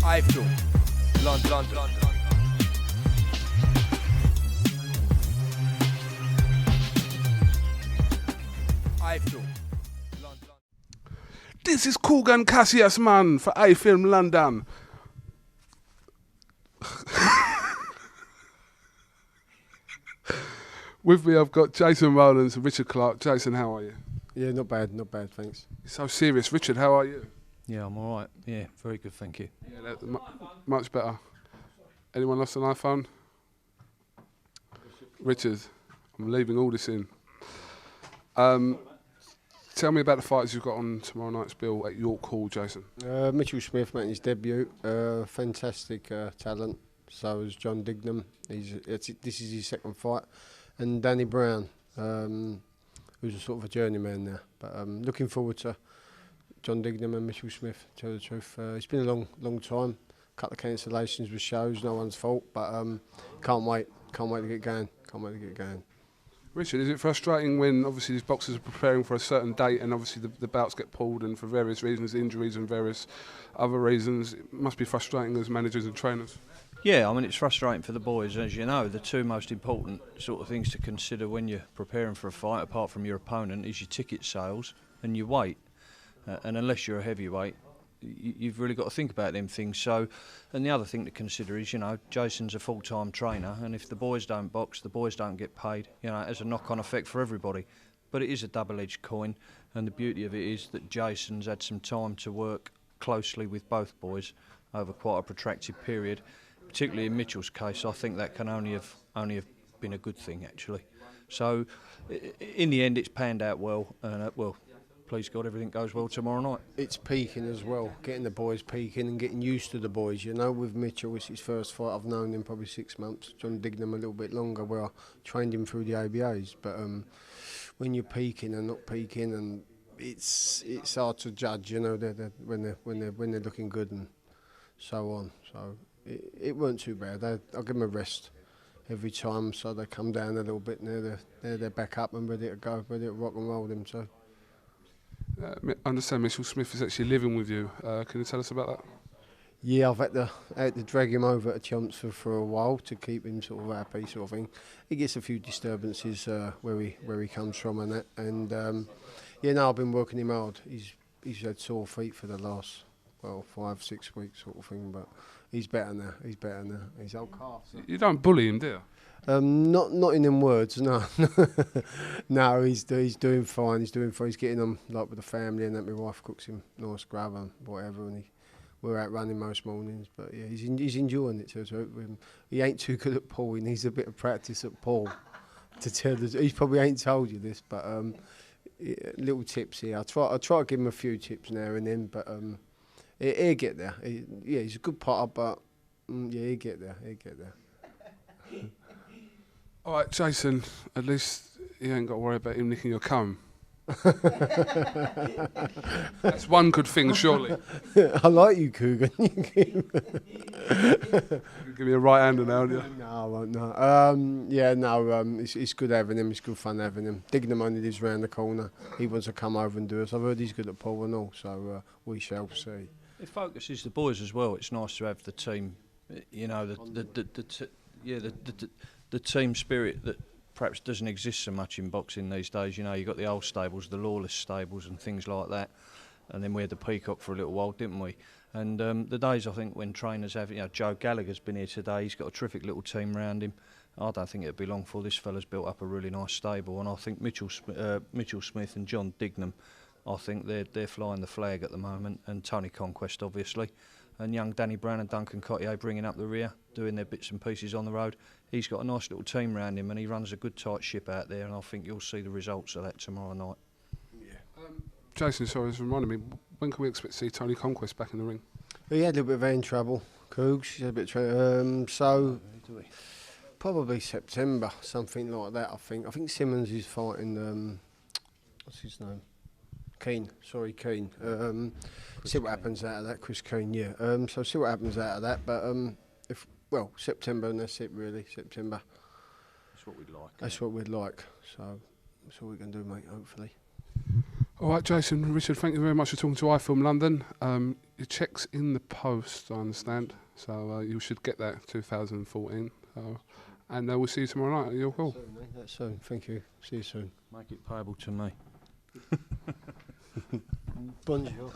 iFILM, London. iFILM, London. This is Kugan Cassius, man, for iFILM London. With me, I've got Jason Rowland and Richard Clark. Jason, how are you? Yeah, not bad, thanks. You're so serious. Richard, how are you? Yeah, I'm all right. Yeah, very good, thank you. Yeah, much better. Anyone lost an iPhone? Richard, I'm leaving all this in. Tell me about the fights you've got on tomorrow night's bill at York Hall, Jason. Mitchell Smith making his debut. Fantastic talent. So is John Dignam. This is his second fight. And Danny Brown, who's a sort of a journeyman there. But looking forward to John Dignam and Mitchell Smith, to tell the truth. It's been a long time. A couple of cancellations with shows, no one's fault. But can't wait to get going. Richard, is it frustrating when obviously these boxers are preparing for a certain date and obviously the bouts get pulled and for various reasons, injuries and various other reasons? It must be frustrating as managers and trainers. Yeah, I mean, it's frustrating for the boys. As you know, the two most important sort of things to consider when you're preparing for a fight, apart from your opponent, is your ticket sales and your weight. And unless you're a heavyweight, you've really got to think about them things. So, and the other thing to consider is, you know, Jason's a full-time trainer, and if the boys don't box, the boys don't get paid. You know, it has a knock-on effect for everybody. But it is a double-edged coin, and the beauty of it is that Jason's had some time to work closely with both boys over quite a protracted period. Particularly in Mitchell's case, I think that can only have been a good thing, actually. So, in the end, it's panned out well, and well, please God, everything goes well tomorrow night. It's peaking as well, getting the boys peaking and getting used to the boys. You know, with Mitchell, it's his first fight. I've known him probably 6 months. John Dignam a little bit longer, where I trained him through the ABAs. But when you're peaking and not peaking, and it's hard to judge. You know, when they're looking good and so on. So it weren't too bad. I'll give them a rest every time, so they come down a little bit. And they're back up and ready to go, ready to rock and roll them. So. I understand Mitchell Smith is actually living with you. Can you tell us about that? Yeah, I've had to drag him over to Chelmsford for a while to keep him sort of happy, sort of thing. He gets a few disturbances where he comes from and that. And yeah, no, I've been working him hard. He's had sore feet for the last 5-6 weeks, sort of thing. But he's better now. He's old calf. So. You don't bully him, do you? Not in them words, no. No, he's doing fine. He's getting on like with the family, and that my wife cooks him nice grub and whatever, and we're out running most mornings. But yeah, he's enjoying it too. So he ain't too good at pool. He needs a bit of practice at pool. To tell the, he probably ain't told you this, but little tips here. I try to give him a few tips now and then, but he'll get there. He's a good putter, but yeah, he'll get there. All right, Jason, at least you ain't got to worry about him nicking your cum. That's one good thing, surely. I like you, Coogan. Give me a right hander now, don't you? No, I won't, no. It's good having him. It's good fun having him. Dignam only lives round the corner. He wants to come over and do us. I've heard he's good at pool and all, so we shall see. It focuses the boys as well. It's nice to have the team, you know, the team spirit that perhaps doesn't exist so much in boxing these days. You know, you've got the old stables, the lawless stables and things like that. And then we had the Peacock for a little while, didn't we? And the days, I think, when trainers have, you know, Joe Gallagher's been here today. He's got a terrific little team around him. I don't think it'll be long before this fella's built up a really nice stable. And I think Mitchell Smith and John Dignam, I think they're flying the flag at the moment. And Tony Conquest, obviously. And young Danny Brown and Duncan Cottier bringing up the rear, doing their bits and pieces on the road. He's got a nice little team around him, and he runs a good tight ship out there, and I think you'll see the results of that tomorrow night. Yeah. Jason, sorry, this reminded me, when can we expect to see Tony Conquest back in the ring? He had a little bit of hand trouble, Cougs. He had a bit of trouble. So probably September, something like that, I think. I think Simmons is fighting, what's his name? Keane. See what happens out of that, Chris Keane, yeah. So see what happens out of that, but September, and that's it really, September. That's what we'd like. That's what we'd like, so that's all we can do, mate, hopefully. All right, Jason, Richard, thank you very much for talking to iFILM London. Your check's in the post, I understand. So you should get that 2014. So, and we'll see you tomorrow night at your call. Soon, mate. That's soon. Thank you. See you soon. Make it payable to me. Bonjour.